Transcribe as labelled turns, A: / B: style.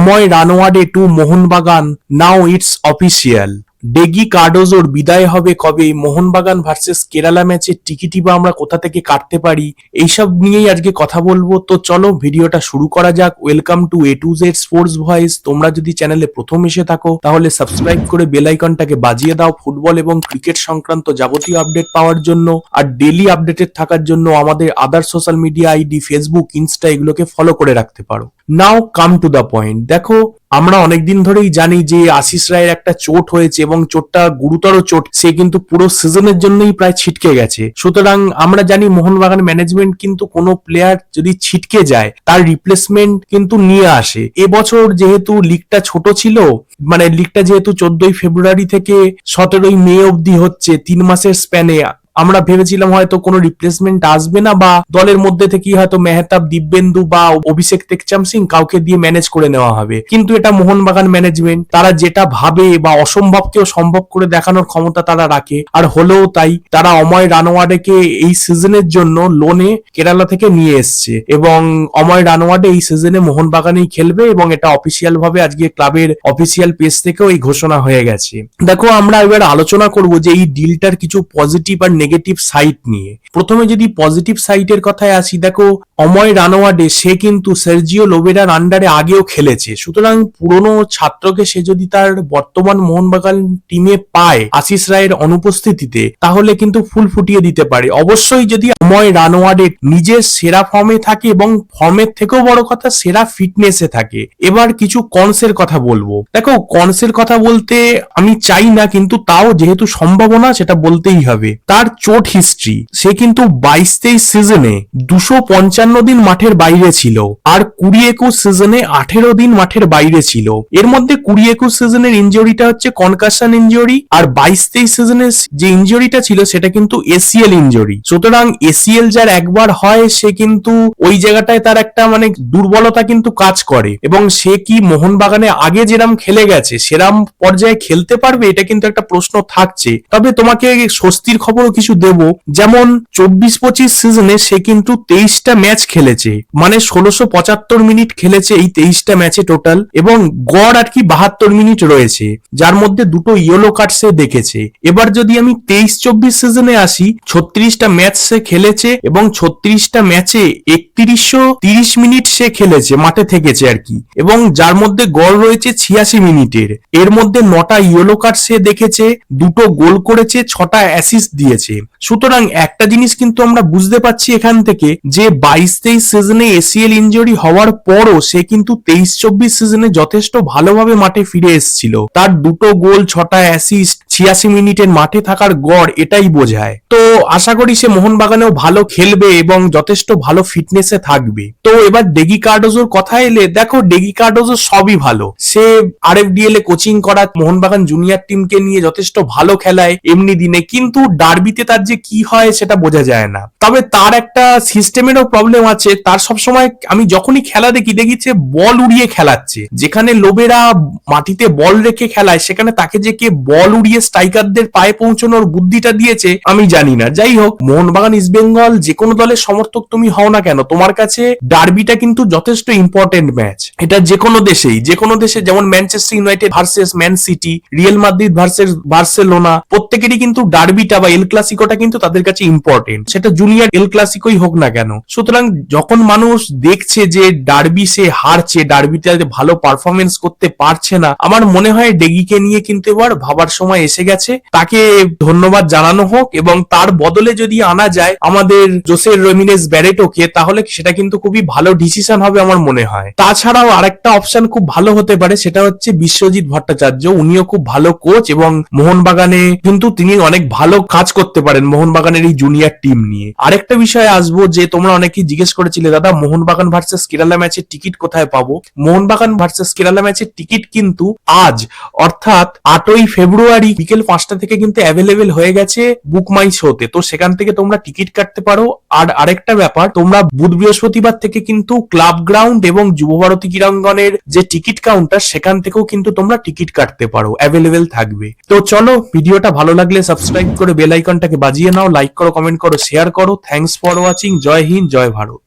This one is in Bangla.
A: Amay Ranawade to Mohun Bagan, now it's official. Degi কার্ডোজোর বিদায় হবে কবে, মোহনবাগান ভার্সেস কেরালা ম্যাচের টিকিটই বা আমরা কোথা থেকে কাটতে পারি, এইসব নিয়েই আজকে কথা বলবো। তো চলো ভিডিওটা শুরু করা যাক। Welcome to A to Z sports voice. তোমরা যদি চ্যানেলে প্রথম এসে থাকো তাহলে সাবস্ক্রাইব করে বেল আইকনটাকে বাজিয়ে দাও ফুটবল এবং ক্রিকেট সংক্রান্ত যাবতীয় আপডেট পাওয়ার জন্য। আর ডেইলি আপডেটেড থাকার জন্য আমাদের আদার social media ID Facebook, Insta এগুলোকে ফলো করে রাখতে পারো। নাও কাম টু দ্য পয়েন্ট। দেখো, আমরা অনেকদিন ধরেই জানি যে আশিস রায়ের একটা চোট হয়েছে এবং চোটটা গুরুতর চোট। সে কিন্তু পুরো সিজনের জন্যই প্রায় ছিটকে গেছে। সুতরাং আমরা জানি মোহনবাগান ম্যানেজমেন্ট কিন্তু কোনো প্লেয়ার যদি ছিটকে যায় তার রিপ্লেসমেন্ট কিন্তু নিয়ে আসে। এবছর যেহেতু লিগটা ছোট ছিল, মানে লিগটা যেহেতু 14ই ফেব্রুয়ারি থেকে 17ই মে অবধি হচ্ছে, 3 মাসের স্প্যানে, আমরা ভেবেছিলাম হয়তো কোনো রিপ্লেসমেন্ট আসবে না বা দলের মধ্যে থেকেই হয়তো মেহতাব, দিব্যেন্দু বা অভিষেক টেকচাম সিং কাউকে দিয়ে ম্যানেজ করে নেওয়া হবে। কিন্তু এটা মোহনবাগান ম্যানেজমেন্ট, তারা যেটা ভাবে বা অসম্ভবকেও সম্ভব করে দেখানোর ক্ষমতা তারা রাখে। আর হলেও তাই, তারা অময় রানওয়াডেকে এই সিজনের জন্য লোনে কেরালা থেকে নিয়ে এসছে এবং অময় রানওয়াডে এই সিজনে মোহনবাগানেই খেলবে এবং এটা অফিসিয়াল ভাবে আজকে ক্লাবের অফিসিয়াল পেজ থেকেও এই ঘোষণা হয়ে গেছে। দেখো, আমরা এবার আলোচনা করব যে এই ডিলটার কিছু পজিটিভ আর নেগেটিভ সাইড নিয়ে। প্রথমে যদি পজিটিভ সাইডের কথায় আসি, দেখো অময় রানওয়াডে সে কিন্তু সার্জিও লোবেরার আন্ডারে আগেও খেলেছে। সুতরাং পুরনো ছাত্রকে সে যদি তার বর্তমান মোহনবাগান টিমে পায় আশিস রায়ের অনুপস্থিতিতে, তাহলে কিন্তু ফুল ফুটিয়ে দিতে পারে। অবশ্যই যদি অময় রানওয়াডে নিজের সেরা ফর্মে থাকে এবং ফর্মের থেকেও বড় কথা সেরা ফিটনেসে থাকে। এবার কিছু কনসের কথা বলবো। দেখো, কনসের কথা বলতে আমি চাই না, কিন্তু তাও যেহেতু সম্ভাবনা সেটা বলতেই হবে। তার চোট হিস্ট্রি, সে কিন্তু 22-23 সিজনে 255 দিন মাঠের বাইরে ছিল আর 20-21 সিজনে 18 দিন মাঠের বাইরে ছিল। এর মধ্যে 20-21 সিজনের ইনজুরিটা হচ্ছে কনকাশন ইনজুরি, আর 22-23 সিজনের যে ইনজুরিটা ছিল সেটা কিন্তু এসিএল ইনজুরি। সুতরাং এসিএল যার একবার হয় সে কিন্তু ওই জায়গাটায় তার একটা মানে দুর্বলতা কিন্তু কাজ করে এবং সে কি মোহনবাগানে আগে যেরাম খেলে গেছে সেরাম পর্যায়ে খেলতে পারবে, এটা কিন্তু একটা প্রশ্ন থাকছে। তবে তোমাকে স্বস্তির খবরও কিছু দেব, যেমন 24-25 সিজনে সে কিন্তু 23টা ম্যাচ খেলেছে, মানে 1675 মিনিট খেলেছে এই 23টা ম্যাচে টোটাল, এবং গড় আর কি 72 মিনিট রয়েছে, যার মধ্যে দুটো ইয়েলো কার্ড সে দেখেছে। এবার যদি আমি 23-24 সিজনে আসি, 36টা ম্যাচ সে খেলেছে এবং 36টা ম্যাচে 3130 মিনিট সে খেলেছে, মাঠে থেকেছে আর কি, এবং যার মধ্যে গড় রয়েছে 86 মিনিটের। এর মধ্যে 9টা ইয়েলো কার্ড সে দেখেছে, 2টো গোল করেছে, 6টা অ্যাসিস্ট দিয়েছে। সুতরাং একটা জিনিস কিন্তু আমরা বুঝতে পারছি এখান থেকে যে 22-23 সিজনে এসিএল ইনজুরি হওয়ার পরও সে কিন্তু 23-24 সিজনে যথেষ্ট ভালোভাবে মাঠে ফিরে এসেছিল। তার 2টো গোল, 6টা অ্যাসিস্ট, 86 মিনিটের মাঠে থাকার গড় এটাই বোঝায়। তো আশা করি সে মোহনবাগানেও ভালো খেলবে এবং যথেষ্ট ভালো ফিটনেসে থাকবে। তো এবার ডেগি কার্ডোজোর কথা এলে, দেখো ডেগি কার্ডোজো সবই ভালো। সে আরএফডিএল এ কোচিং করা, মোহনবাগান জুনিয়র টিমকে নিয়ে যথেষ্ট ভালো খেলায় এমনি দিনে, কিন্তু ডার্বিতে তার যে কি হয় সেটা বোঝা যায় না। তবে তার একটা সিস্টেমেরও প্রবলেম আছে। তার সবসময় আমি যখনই খেলা দেখি বল উড়িয়ে খেলাচ্ছে, যেখানে লোবেরা মাটিতে বল রেখে খেলায় সেখানে তাকে যে কে বল উড়িয়ে স্ট্রাইকারদের পায়ে পৌঁছানোর বুদ্ধিটা দিয়েছে আমি জানি না। যাই হোক, মোহনবাগান ইস্ট বেঙ্গল যে কোনো দলের সমর্থক তুমি হও না কেন, তোমার কাছে ডার্বিটা কিন্তু যথেষ্ট ইম্পর্টেন্ট ম্যাচ। এটা যে কোনো দেশে যেমন Manchester United versus man city, Real Madrid versus Barcelona, প্রত্যেকেরই কিন্তু ডার্বিটা বা এল ক্লাসিকোটা কিন্তু তাদের কাছে ইম্পর্টেন্ট, সেটা জুনিয়র এল ক্লাসিকোই হোক না কেন। সুতরাং যখন মানুষ দেখছে যে ডার্বি সে হারছে, ডার্বিতে ভালো পারফরমেন্স করতে পারছে না, আমার মনে হয় ডেগিকে নিয়ে কিন্তু এবার ভাবার সময় এসে গেছে। তাকে ধন্যবাদ জানানো হোক এবং তার বদলে যদি আনা যায় আমাদের জোসে রেমিনেজ ব্যারেটোকে, তাহলে সেটা কিন্তু খুবই ভালো ডিসিশন হবে আমার মনে হয়। তাছাড়াও আরেকটা অপশন খুব ভালো হতে পারে, সেটা হচ্ছে বিশ্বজিৎ ভট্টাচার্য। উনিও খুব ভালো কোচ এবং মোহনবাগানে কিন্তু তিনি অনেক ভালো কাজ করতে পারেন মোহনবাগানের এই জুনিয়র টিম নিয়ে। আরেকটা বিষয়ে আসবো, যে তোমরা অনেকেই জিজ্ঞেস করেছিলে দাদা মোহনবাগান ভার্সেস কেরালা ম্যাচের টিকিট কোথায় পাবো। মোহনবাগান ভার্সেস কেরালা ম্যাচের টিকিট কিন্তু আজ অর্থাৎ 8ই ফেব্রুয়ারি বিকেল 5টা থেকে কিন্তু অ্যাভেলেবেল হয়ে গেছে বুক মাই শোতে। তো সেখান থেকে তোমরা টিকিট কাটতে পারো। আর আরেকটা ব্যাপার, তোমরা বুধ বৃহস্পতিবার থেকে কিন্তু ক্লাব গ্রাউন্ড এবং যুবভারতী ক্রীড়াঙ্গনের যে টিকিট কাউন্টার সেখান থেকেও কিন্তু তোমরা টিকিট কাটতে পারো, অ্যাভেলেবেল থাকবে। তো চলো, ভিডিওটা ভালো লাগলে সাবস্ক্রাইব করে বেল আইকনটাকে বাজিয়ে নাও, লাইক করো, কমেন্ট করো, শেয়ার করো। Thanks for watching. জয় হিন্দ, জয় ভারত।